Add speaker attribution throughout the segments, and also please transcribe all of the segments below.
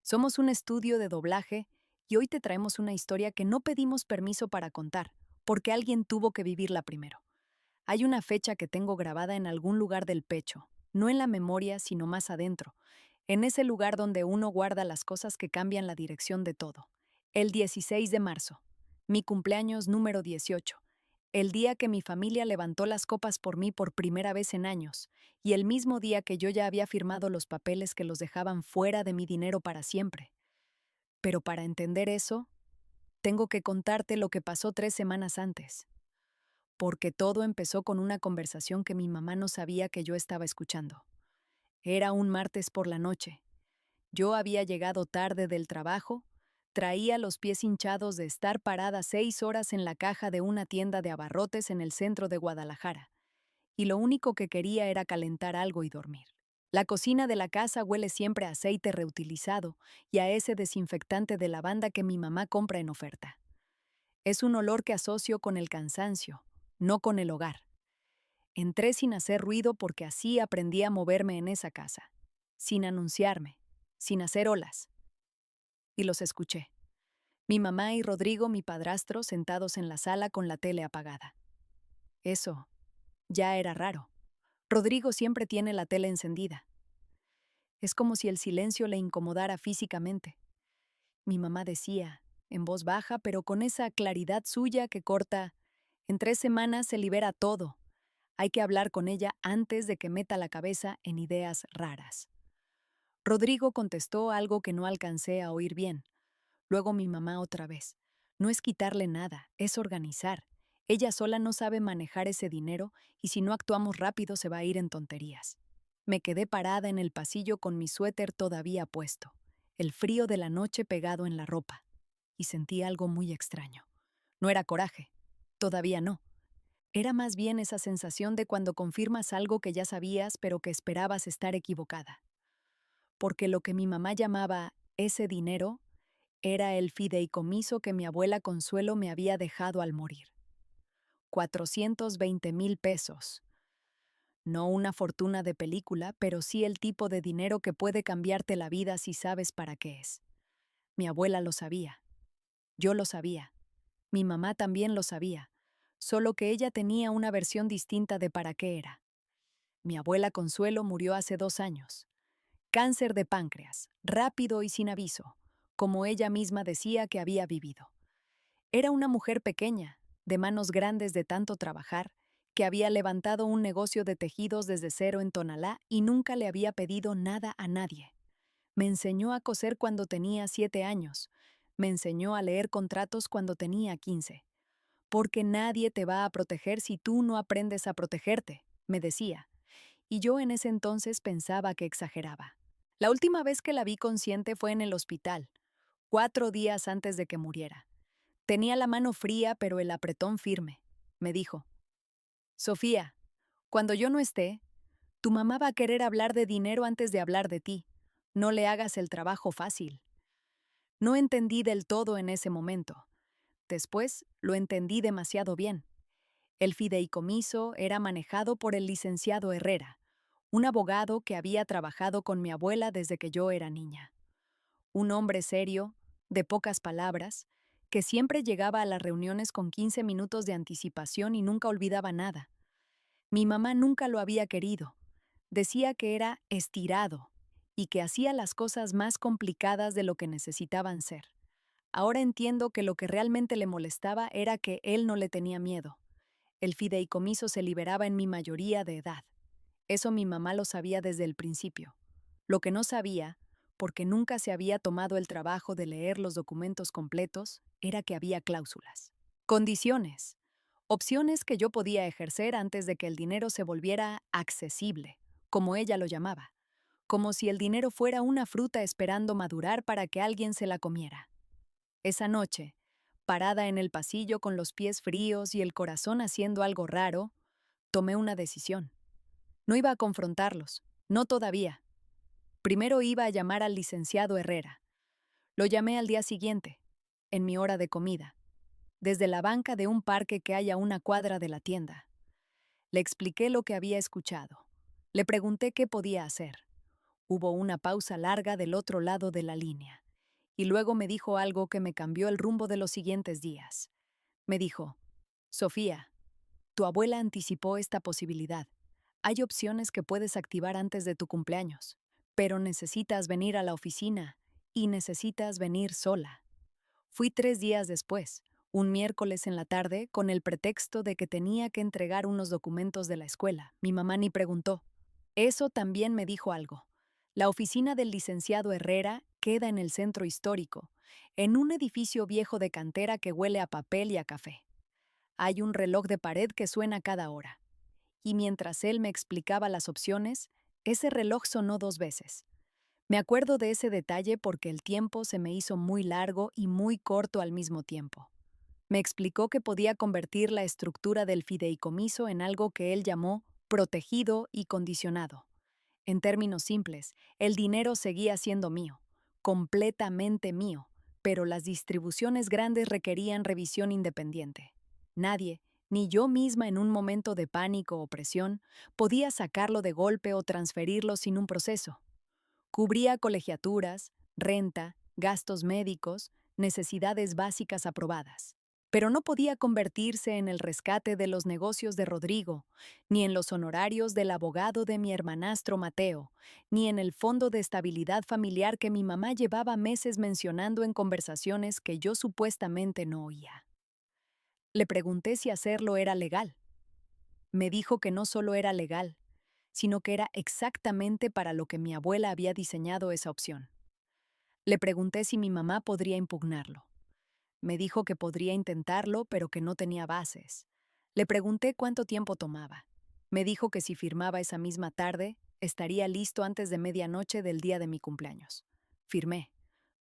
Speaker 1: Somos un estudio de doblaje y hoy te traemos una historia que no pedimos permiso para contar, porque alguien tuvo que vivirla primero. Hay una fecha que tengo grabada en algún lugar del pecho, no en la memoria, sino más adentro, en ese lugar donde uno guarda las cosas que cambian la dirección de todo. El 16 de marzo, mi cumpleaños número 18, el día que mi familia levantó las copas por mí por primera vez en años, y el mismo día que yo ya había firmado los papeles que los dejaban fuera de mi dinero para siempre. Pero para entender eso, tengo que contarte lo que pasó 3 semanas antes, porque todo empezó con una conversación que mi mamá no sabía que yo estaba escuchando. Era un martes por la noche. Yo había llegado tarde del trabajo, traía los pies hinchados de estar parada 6 horas en la caja de una tienda de abarrotes en el centro de Guadalajara, y lo único que quería era calentar algo y dormir. La cocina de la casa huele siempre a aceite reutilizado y a ese desinfectante de lavanda que mi mamá compra en oferta. Es un olor que asocio con el cansancio, no con el hogar. Entré sin hacer ruido porque así aprendí a moverme en esa casa, sin anunciarme, sin hacer olas. Y los escuché. Mi mamá y Rodrigo, mi padrastro, sentados en la sala con la tele apagada. Eso ya era raro. Rodrigo siempre tiene la tele encendida. Es como si el silencio le incomodara físicamente. Mi mamá decía, en voz baja, pero con esa claridad suya que corta, en 3 semanas se libera todo. Hay que hablar con ella antes de que meta la cabeza en ideas raras. Rodrigo contestó algo que no alcancé a oír bien. Luego mi mamá otra vez. No es quitarle nada, es organizar. Ella sola no sabe manejar ese dinero y si no actuamos rápido se va a ir en tonterías. Me quedé parada en el pasillo con mi suéter todavía puesto, el frío de la noche pegado en la ropa, y sentí algo muy extraño. No era coraje, todavía no. Era más bien esa sensación de cuando confirmas algo que ya sabías pero que esperabas estar equivocada. Porque lo que mi mamá llamaba ese dinero era el fideicomiso que mi abuela Consuelo me había dejado al morir. 420,000 pesos. No una fortuna de película, pero sí el tipo de dinero que puede cambiarte la vida si sabes para qué es. Mi abuela lo sabía. Yo lo sabía. Mi mamá también lo sabía, solo que ella tenía una versión distinta de para qué era. Mi abuela Consuelo murió hace 2 años. Cáncer de páncreas, rápido y sin aviso, como ella misma decía que había vivido. Era una mujer pequeña, de manos grandes de tanto trabajar, que había levantado un negocio de tejidos desde cero en Tonalá y nunca le había pedido nada a nadie. Me enseñó a coser cuando tenía 7 años. Me enseñó a leer contratos cuando tenía 15. Porque nadie te va a proteger si tú no aprendes a protegerte, me decía. Y yo en ese entonces pensaba que exageraba. La última vez que la vi consciente fue en el hospital, 4 días antes de que muriera. Tenía la mano fría, pero el apretón firme. Me dijo, Sofía, cuando yo no esté, tu mamá va a querer hablar de dinero antes de hablar de ti. No le hagas el trabajo fácil. No entendí del todo en ese momento. Después lo entendí demasiado bien. El fideicomiso era manejado por el licenciado Herrera, un abogado que había trabajado con mi abuela desde que yo era niña. Un hombre serio, de pocas palabras, que siempre llegaba a las reuniones con 15 minutos de anticipación y nunca olvidaba nada. Mi mamá nunca lo había querido. Decía que era estirado y que hacía las cosas más complicadas de lo que necesitaban ser. Ahora entiendo que lo que realmente le molestaba era que él no le tenía miedo. El fideicomiso se liberaba en mi mayoría de edad. Eso mi mamá lo sabía desde el principio. Lo que no sabía, porque nunca se había tomado el trabajo de leer los documentos completos, era que había cláusulas. Condiciones. Opciones que yo podía ejercer antes de que el dinero se volviera accesible, como ella lo llamaba, como si el dinero fuera una fruta esperando madurar para que alguien se la comiera. Esa noche, parada en el pasillo con los pies fríos y el corazón haciendo algo raro, tomé una decisión. No iba a confrontarlos, no todavía. Primero iba a llamar al licenciado Herrera. Lo llamé al día siguiente, en mi hora de comida, desde la banca de un parque que hay a una cuadra de la tienda. Le expliqué lo que había escuchado. Le pregunté qué podía hacer. Hubo una pausa larga del otro lado de la línea. y luego me dijo algo que me cambió el rumbo de los siguientes días. Me dijo, Sofía, tu abuela anticipó esta posibilidad. Hay opciones que puedes activar antes de tu cumpleaños, pero necesitas venir a la oficina y necesitas venir sola. Fui 3 días después, un miércoles en la tarde, con el pretexto de que tenía que entregar unos documentos de la escuela. Mi mamá ni preguntó. Eso también me dijo algo. La oficina del licenciado Herrera queda en el centro histórico, en un edificio viejo de cantera que huele a papel y a café. Hay un reloj de pared que suena cada hora. Y mientras él me explicaba las opciones, ese reloj sonó 2 veces. Me acuerdo de ese detalle porque el tiempo se me hizo muy largo y muy corto al mismo tiempo. Me explicó que podía convertir la estructura del fideicomiso en algo que él llamó protegido y condicionado. En términos simples, el dinero seguía siendo mío, completamente mío, pero las distribuciones grandes requerían revisión independiente. Nadie, ni yo misma en un momento de pánico o presión, podía sacarlo de golpe o transferirlo sin un proceso. Cubría colegiaturas, renta, gastos médicos, necesidades básicas aprobadas. Pero no podía convertirse en el rescate de los negocios de Rodrigo, ni en los honorarios del abogado de mi hermanastro Mateo, ni en el fondo de estabilidad familiar que mi mamá llevaba meses mencionando en conversaciones que yo supuestamente no oía. Le pregunté si hacerlo era legal. Me dijo que no solo era legal, sino que era exactamente para lo que mi abuela había diseñado esa opción. Le pregunté si mi mamá podría impugnarlo. Me dijo que podría intentarlo, pero que no tenía bases. Le pregunté cuánto tiempo tomaba. Me dijo que si firmaba esa misma tarde, estaría listo antes de medianoche del día de mi cumpleaños. Firmé.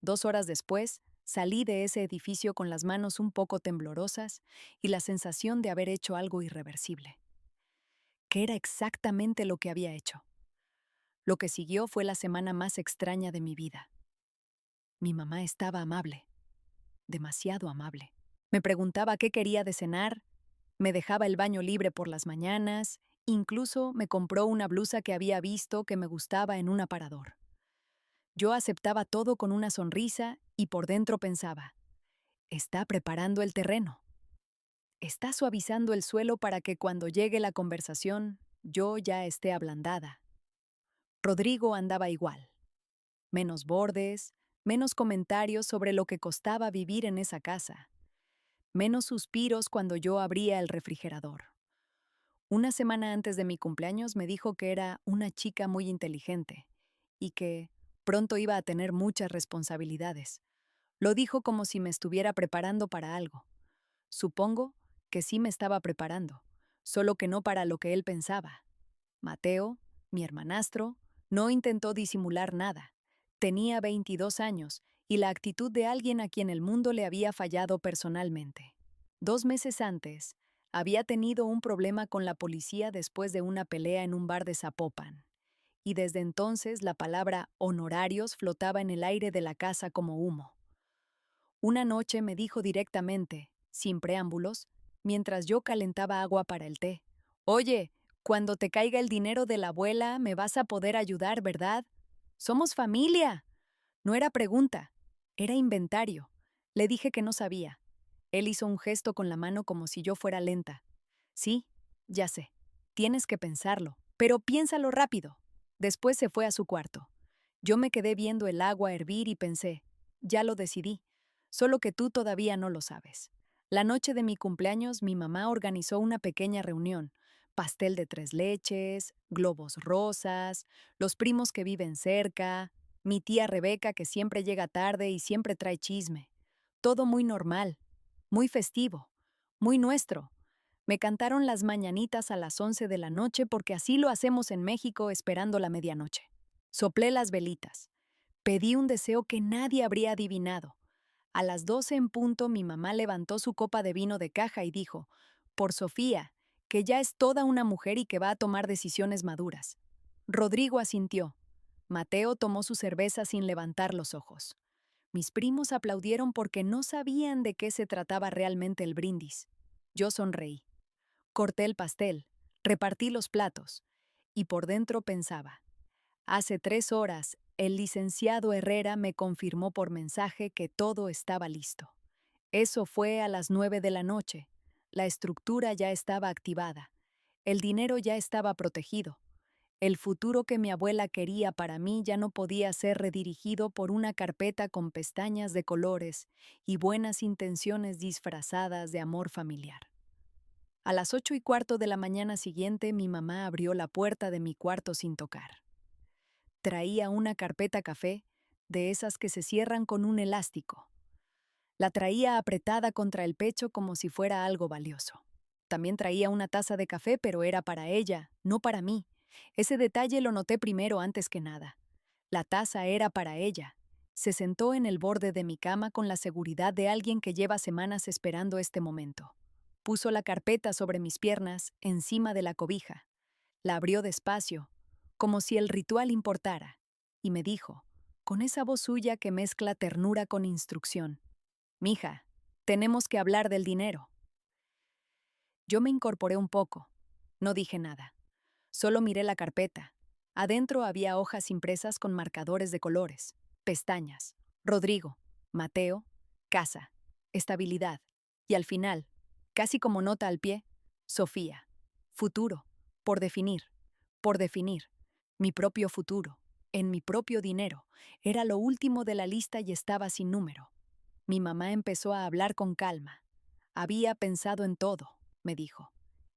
Speaker 1: 2 horas después, salí de ese edificio con las manos un poco temblorosas y la sensación de haber hecho algo irreversible. ¿Qué era exactamente lo que había hecho? Lo que siguió fue la semana más extraña de mi vida. Mi mamá estaba amable, demasiado amable. Me preguntaba qué quería de cenar, me dejaba el baño libre por las mañanas, incluso me compró una blusa que había visto que me gustaba en un aparador. Yo aceptaba todo con una sonrisa y por dentro pensaba, está preparando el terreno, está suavizando el suelo para que cuando llegue la conversación yo ya esté ablandada. Rodrigo andaba igual. Menos bordes, menos comentarios sobre lo que costaba vivir en esa casa, menos suspiros cuando yo abría el refrigerador. Una semana antes de mi cumpleaños me dijo que era una chica muy inteligente y que pronto iba a tener muchas responsabilidades. Lo dijo como si me estuviera preparando para algo. Supongo que sí me estaba preparando, solo que no para lo que él pensaba. Mateo, mi hermanastro, no intentó disimular nada. Tenía 22 años y la actitud de alguien a quien el mundo le había fallado personalmente. 2 meses antes, había tenido un problema con la policía después de una pelea en un bar de Zapopan. Y desde entonces la palabra honorarios flotaba en el aire de la casa como humo. Una noche me dijo directamente, sin preámbulos, mientras yo calentaba agua para el té: Oye, cuando te caiga el dinero de la abuela, me vas a poder ayudar, ¿verdad? Somos familia. No era pregunta, era inventario. Le dije que no sabía. Él hizo un gesto con la mano como si yo fuera lenta. Sí, ya sé. Tienes que pensarlo, pero piénsalo rápido. Después se fue a su cuarto. Yo me quedé viendo el agua hervir y pensé, ya lo decidí, solo que tú todavía no lo sabes. La noche de mi cumpleaños, mi mamá organizó una pequeña reunión: pastel de 3 leches, globos rosas, los primos que viven cerca, mi tía Rebeca que siempre llega tarde y siempre trae chisme. Todo muy normal, muy festivo, muy nuestro. Me cantaron las mañanitas a las 11 de la noche porque así lo hacemos en México esperando la medianoche. Soplé las velitas. Pedí un deseo que nadie habría adivinado. A las 12 en punto mi mamá levantó su copa de vino de caja y dijo, por Sofía, que ya es toda una mujer y que va a tomar decisiones maduras. Rodrigo asintió. Mateo tomó su cerveza sin levantar los ojos. Mis primos aplaudieron porque no sabían de qué se trataba realmente el brindis. Yo sonreí. Corté el pastel, repartí los platos, y por dentro pensaba, hace 3 horas el licenciado Herrera me confirmó por mensaje que todo estaba listo. Eso fue a las 9 de la noche. La estructura ya estaba activada. El dinero ya estaba protegido. El futuro que mi abuela quería para mí ya no podía ser redirigido por una carpeta con pestañas de colores y buenas intenciones disfrazadas de amor familiar. A las 8:15 de la mañana siguiente, mi mamá abrió la puerta de mi cuarto sin tocar. Traía una carpeta café, de esas que se cierran con un elástico. La traía apretada contra el pecho como si fuera algo valioso. También traía una taza de café, pero era para ella, no para mí. Ese detalle lo noté primero antes que nada. La taza era para ella. Se sentó en el borde de mi cama con la seguridad de alguien que lleva semanas esperando este momento. Puso la carpeta sobre mis piernas, encima de la cobija. La abrió despacio, como si el ritual importara, y me dijo, con esa voz suya que mezcla ternura con instrucción: «Mija, tenemos que hablar del dinero». Yo me incorporé un poco. No dije nada. Solo miré la carpeta. Adentro había hojas impresas con marcadores de colores, pestañas, Rodrigo, Mateo, casa, estabilidad. Y al final, casi como nota al pie, Sofía, futuro, por definir, por definir, mi propio futuro, en mi propio dinero. Era lo último de la lista y estaba sin número. Mi mamá empezó a hablar con calma. Había pensado en todo, me dijo.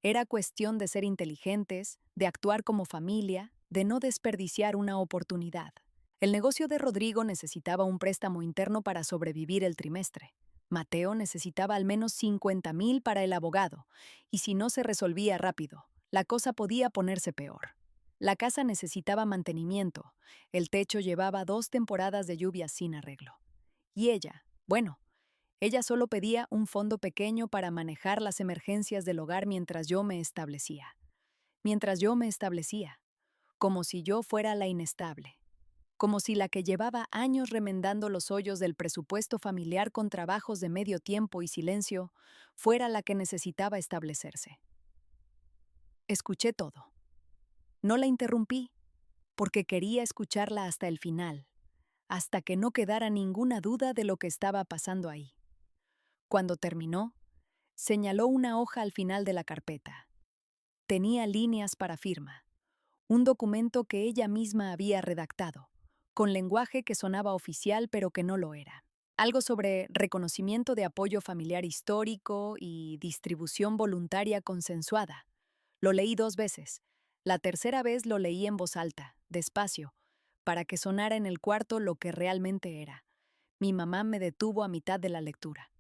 Speaker 1: Era cuestión de ser inteligentes, de actuar como familia, de no desperdiciar una oportunidad. El negocio de Rodrigo necesitaba un préstamo interno para sobrevivir el trimestre. Mateo necesitaba al menos 50,000 para el abogado, y si no se resolvía rápido, la cosa podía ponerse peor. La casa necesitaba mantenimiento. El techo llevaba 2 temporadas de lluvias sin arreglo. Y ella, bueno, ella solo pedía un fondo pequeño para manejar las emergencias del hogar mientras yo me establecía. Mientras yo me establecía, como si yo fuera la inestable, como si la que llevaba años remendando los hoyos del presupuesto familiar con trabajos de medio tiempo y silencio, fuera la que necesitaba establecerse. Escuché todo. No la interrumpí, porque quería escucharla hasta el final, hasta que no quedara ninguna duda de lo que estaba pasando ahí. Cuando terminó, señaló una hoja al final de la carpeta. Tenía líneas para firma, un documento que ella misma había redactado, con lenguaje que sonaba oficial pero que no lo era. Algo sobre reconocimiento de apoyo familiar histórico y distribución voluntaria consensuada. Lo leí 2 veces. La tercera vez lo leí en voz alta, despacio, para que sonara en el cuarto lo que realmente era. Mi mamá me detuvo a mitad de la lectura.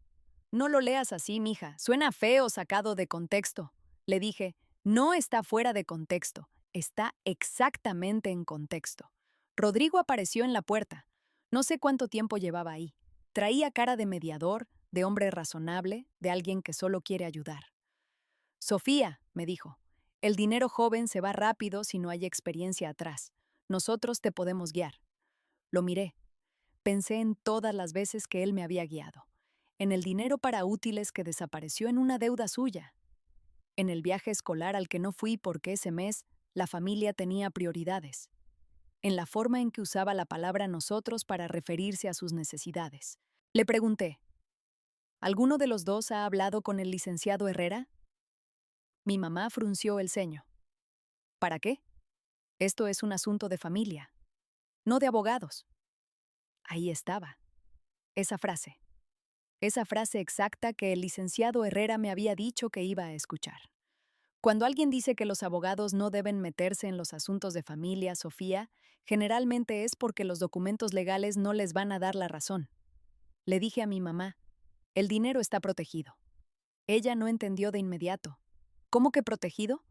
Speaker 1: «No lo leas así, mija, suena feo sacado de contexto», le dije. «No está fuera de contexto, está exactamente en contexto». Rodrigo apareció en la puerta. No sé cuánto tiempo llevaba ahí. Traía cara de mediador, de hombre razonable, de alguien que solo quiere ayudar. «Sofía», me dijo, «el dinero joven se va rápido si no hay experiencia atrás. Nosotros te podemos guiar». Lo miré. Pensé en todas las veces que él me había guiado. En el dinero para útiles que desapareció en una deuda suya. En el viaje escolar al que no fui porque ese mes la familia tenía prioridades. En la forma en que usaba la palabra nosotros para referirse a sus necesidades. Le pregunté, ¿alguno de los dos ha hablado con el licenciado Herrera? Mi mamá frunció el ceño. ¿Para qué? Esto es un asunto de familia, no de abogados. Ahí estaba. Esa frase. Esa frase exacta que el licenciado Herrera me había dicho que iba a escuchar. Cuando alguien dice que los abogados no deben meterse en los asuntos de familia, Sofía, generalmente es porque los documentos legales no les van a dar la razón. Le dije a mi mamá, el dinero está protegido. Ella no entendió de inmediato. ¿Cómo que protegido?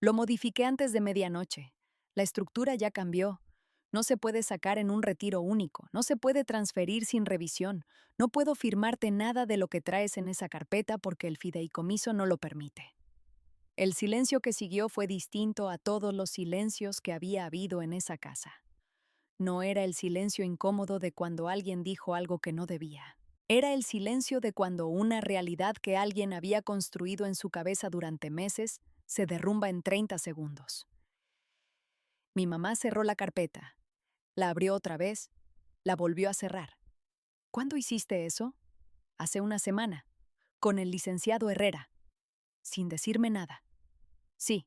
Speaker 1: Lo modifiqué antes de medianoche. La estructura ya cambió. No se puede sacar en un retiro único, no se puede transferir sin revisión, no puedo firmarte nada de lo que traes en esa carpeta porque el fideicomiso no lo permite. El silencio que siguió fue distinto a todos los silencios que había habido en esa casa. No era el silencio incómodo de cuando alguien dijo algo que no debía. Era el silencio de cuando una realidad que alguien había construido en su cabeza durante meses se derrumba en 30 segundos. Mi mamá cerró la carpeta. La abrió otra vez, la volvió a cerrar. ¿Cuándo hiciste eso? Hace una semana, con el licenciado Herrera, sin decirme nada. Sí.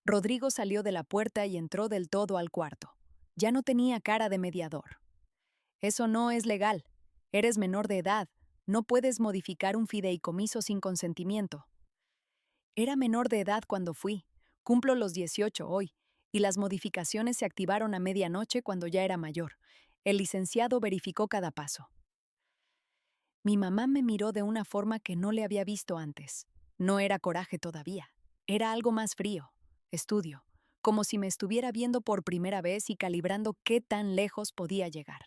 Speaker 1: Rodrigo salió de la puerta y entró del todo al cuarto. Ya no tenía cara de mediador. Eso no es legal. Eres menor de edad. No puedes modificar un fideicomiso sin consentimiento. Era menor de edad cuando fui. Cumplo los 18 hoy, y las modificaciones se activaron a medianoche cuando ya era mayor. El licenciado verificó cada paso. Mi mamá me miró de una forma que no le había visto antes. No era coraje todavía. Era algo más frío. Estudio. Como si me estuviera viendo por primera vez y calibrando qué tan lejos podía llegar.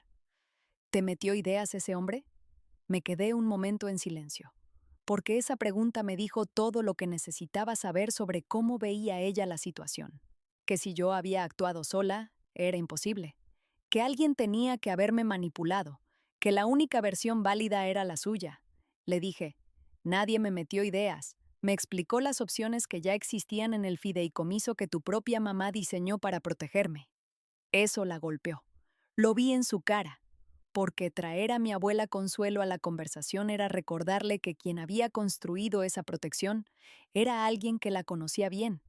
Speaker 1: ¿Te metió ideas ese hombre? Me quedé un momento en silencio, porque esa pregunta me dijo todo lo que necesitaba saber sobre cómo veía ella la situación. Que si yo había actuado sola, era imposible. Que alguien tenía que haberme manipulado, que la única versión válida era la suya. Le dije, nadie me metió ideas. Me explicó las opciones que ya existían en el fideicomiso que tu propia mamá diseñó para protegerme. Eso la golpeó. Lo vi en su cara, porque traer a mi abuela Consuelo a la conversación era recordarle que quien había construido esa protección era alguien que la conocía bien,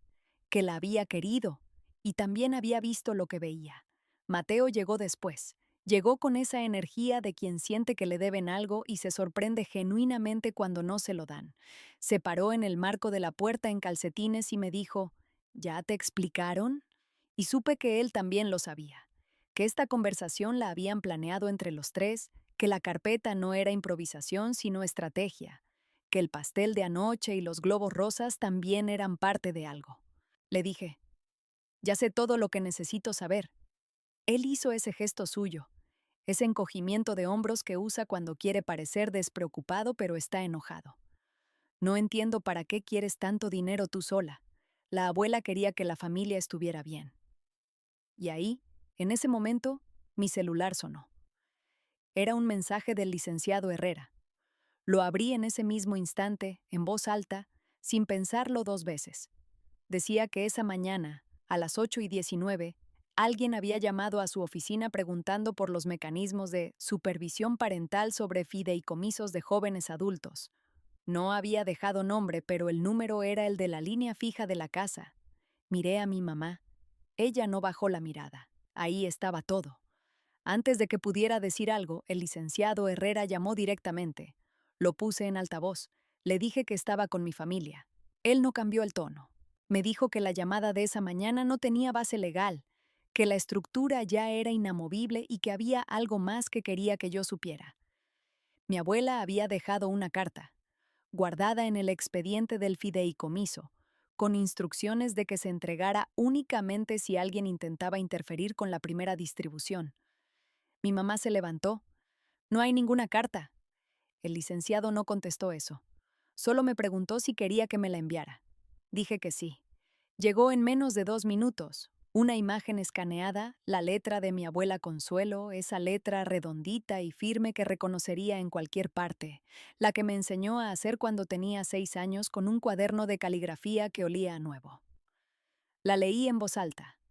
Speaker 1: que la había querido y también había visto lo que veía. Mateo llegó después. Llegó con esa energía de quien siente que le deben algo y se sorprende genuinamente cuando no se lo dan. Se paró en el marco de la puerta en calcetines y me dijo, ¿ya te explicaron? Y supe que él también lo sabía, que esta conversación la habían planeado entre los tres, que la carpeta no era improvisación sino estrategia, que el pastel de anoche y los globos rosas también eran parte de algo. Le dije, ya sé todo lo que necesito saber. Él hizo ese gesto suyo, ese encogimiento de hombros que usa cuando quiere parecer despreocupado pero está enojado. No entiendo para qué quieres tanto dinero tú sola. La abuela quería que la familia estuviera bien. Y ahí, en ese momento, mi celular sonó. Era un mensaje del licenciado Herrera. Lo abrí en ese mismo instante, en voz alta, sin pensarlo dos veces. Decía que esa mañana, a las 8:19, alguien había llamado a su oficina preguntando por los mecanismos de supervisión parental sobre fideicomisos de jóvenes adultos. No había dejado nombre, pero el número era el de la línea fija de la casa. Miré a mi mamá. Ella no bajó la mirada. Ahí estaba todo. Antes de que pudiera decir algo, el licenciado Herrera llamó directamente. Lo puse en altavoz. Le dije que estaba con mi familia. Él no cambió el tono. Me dijo que la llamada de esa mañana no tenía base legal, que la estructura ya era inamovible y que había algo más que quería que yo supiera. Mi abuela había dejado una carta, guardada en el expediente del fideicomiso, con instrucciones de que se entregara únicamente si alguien intentaba interferir con la primera distribución. Mi mamá se levantó. No hay ninguna carta. El licenciado no contestó eso. Solo me preguntó si quería que me la enviara. Dije que sí. Llegó en menos de 2 minutos. Una imagen escaneada, la letra de mi abuela Consuelo, esa letra redondita y firme que reconocería en cualquier parte, la que me enseñó a hacer cuando tenía 6 años con un cuaderno de caligrafía que olía a nuevo. La leí en voz alta.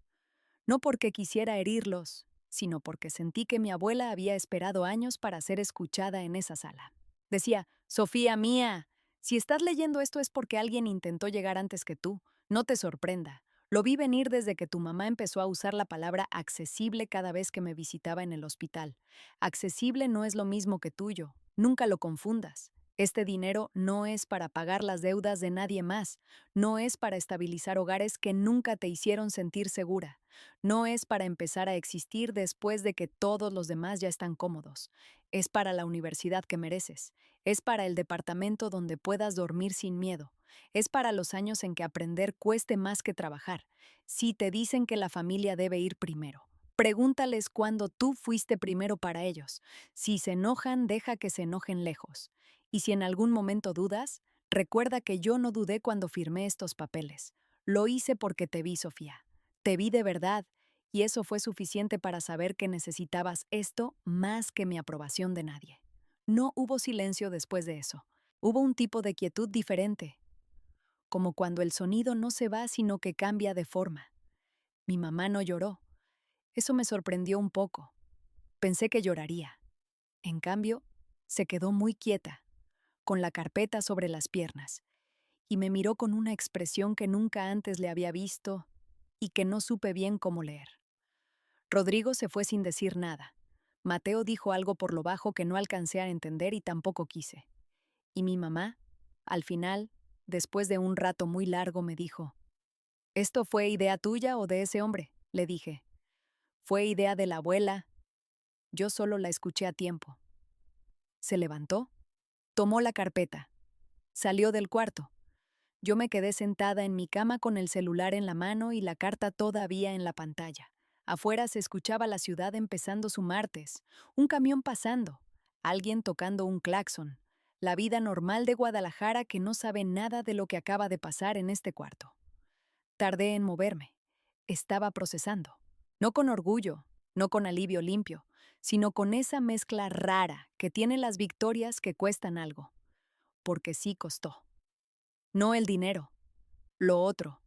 Speaker 1: No porque quisiera herirlos, sino porque sentí que mi abuela había esperado años para ser escuchada en esa sala. Decía, Sofía mía, si estás leyendo esto es porque alguien intentó llegar antes que tú. No te sorprenda. Lo vi venir desde que tu mamá empezó a usar la palabra accesible cada vez que me visitaba en el hospital. Accesible no es lo mismo que tuyo. Nunca lo confundas. Este dinero no es para pagar las deudas de nadie más. No es para estabilizar hogares que nunca te hicieron sentir segura. No es para empezar a existir después de que todos los demás ya están cómodos. Es para la universidad que mereces. Es para el departamento donde puedas dormir sin miedo. Es para los años en que aprender cueste más que trabajar. Si te dicen que la familia debe ir primero, pregúntales cuándo tú fuiste primero para ellos. Si se enojan, deja que se enojen lejos. Y si en algún momento dudas, recuerda que yo no dudé cuando firmé estos papeles. Lo hice porque te vi, Sofía. Te vi de verdad, y eso fue suficiente para saber que necesitabas esto más que mi aprobación de nadie. No hubo silencio después de eso. Hubo un tipo de quietud diferente, como cuando el sonido no se va sino que cambia de forma. Mi mamá no lloró. Eso me sorprendió un poco. Pensé que lloraría. En cambio, se quedó muy quieta, con la carpeta sobre las piernas, y me miró con una expresión que nunca antes le había visto y que no supe bien cómo leer. Rodrigo se fue sin decir nada. Mateo dijo algo por lo bajo que no alcancé a entender y tampoco quise. Y mi mamá, al final, después de un rato muy largo, me dijo: ¿Esto fue idea tuya o de ese hombre? Le dije. Fue idea de la abuela. Yo solo la escuché a tiempo. Se levantó, tomó la carpeta, salió del cuarto. Yo me quedé sentada en mi cama con el celular en la mano y la carta todavía en la pantalla. Afuera se escuchaba la ciudad empezando su martes, un camión pasando, alguien tocando un claxon, la vida normal de Guadalajara que no sabe nada de lo que acaba de pasar en este cuarto. Tardé en moverme. Estaba procesando. No con orgullo, no con alivio limpio, sino con esa mezcla rara que tiene las victorias que cuestan algo. Porque sí costó. No el dinero, lo otro.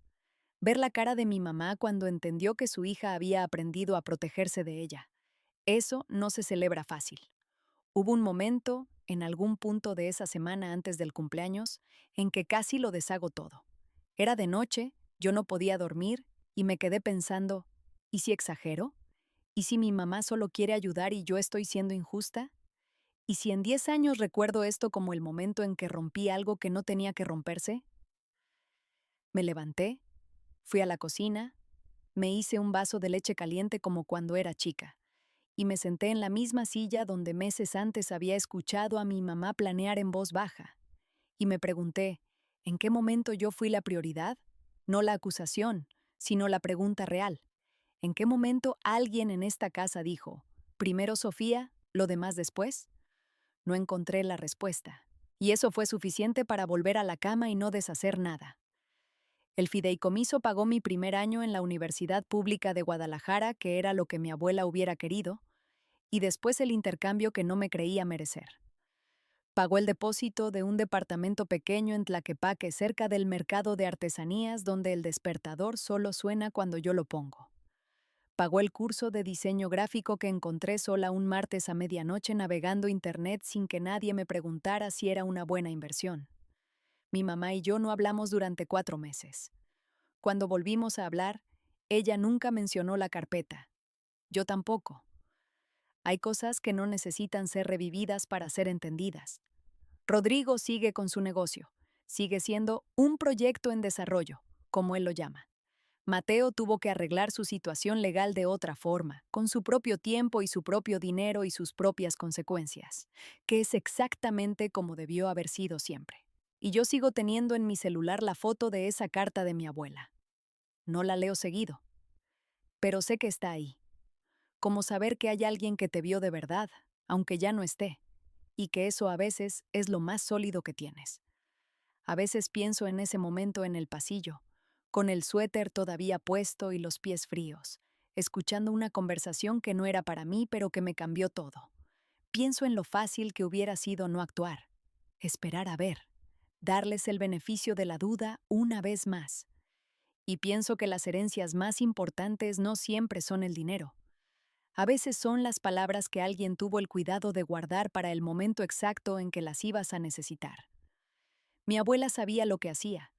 Speaker 1: Ver la cara de mi mamá cuando entendió que su hija había aprendido a protegerse de ella. Eso no se celebra fácil. Hubo un momento, en algún punto de esa semana antes del cumpleaños, en que casi lo deshago todo. Era de noche, yo no podía dormir y me quedé pensando, ¿y si exagero? ¿Y si mi mamá solo quiere ayudar y yo estoy siendo injusta? ¿Y si en 10 años recuerdo esto como el momento en que rompí algo que no tenía que romperse? Me levanté, fui a la cocina, me hice un vaso de leche caliente como cuando era chica, y me senté en la misma silla donde meses antes había escuchado a mi mamá planear en voz baja. Y me pregunté, ¿en qué momento yo fui la prioridad? No la acusación, sino la pregunta real. ¿En qué momento alguien en esta casa dijo, primero Sofía, lo demás después? No encontré la respuesta, y eso fue suficiente para volver a la cama y no deshacer nada. El fideicomiso pagó mi primer año en la Universidad Pública de Guadalajara, que era lo que mi abuela hubiera querido, y después el intercambio que no me creía merecer. Pagó el depósito de un departamento pequeño en Tlaquepaque, cerca del mercado de artesanías, donde el despertador solo suena cuando yo lo pongo. Pagó el curso de diseño gráfico que encontré sola un martes a medianoche navegando internet sin que nadie me preguntara si era una buena inversión. Mi mamá y yo no hablamos durante 4 meses. Cuando volvimos a hablar, ella nunca mencionó la carpeta. Yo tampoco. Hay cosas que no necesitan ser revividas para ser entendidas. Rodrigo sigue con su negocio. Sigue siendo un proyecto en desarrollo, como él lo llama. Mateo tuvo que arreglar su situación legal de otra forma, con su propio tiempo y su propio dinero y sus propias consecuencias, que es exactamente como debió haber sido siempre. Y yo sigo teniendo en mi celular la foto de esa carta de mi abuela. No la leo seguido, pero sé que está ahí. Como saber que hay alguien que te vio de verdad, aunque ya no esté, y que eso a veces es lo más sólido que tienes. A veces pienso en ese momento en el pasillo, con el suéter todavía puesto y los pies fríos, escuchando una conversación que no era para mí, pero que me cambió todo. Pienso en lo fácil que hubiera sido no actuar, esperar a ver, darles el beneficio de la duda una vez más. Y pienso que las herencias más importantes no siempre son el dinero. A veces son las palabras que alguien tuvo el cuidado de guardar para el momento exacto en que las ibas a necesitar. Mi abuela sabía lo que hacía.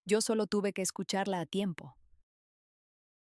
Speaker 1: Yo solo tuve que escucharla a tiempo.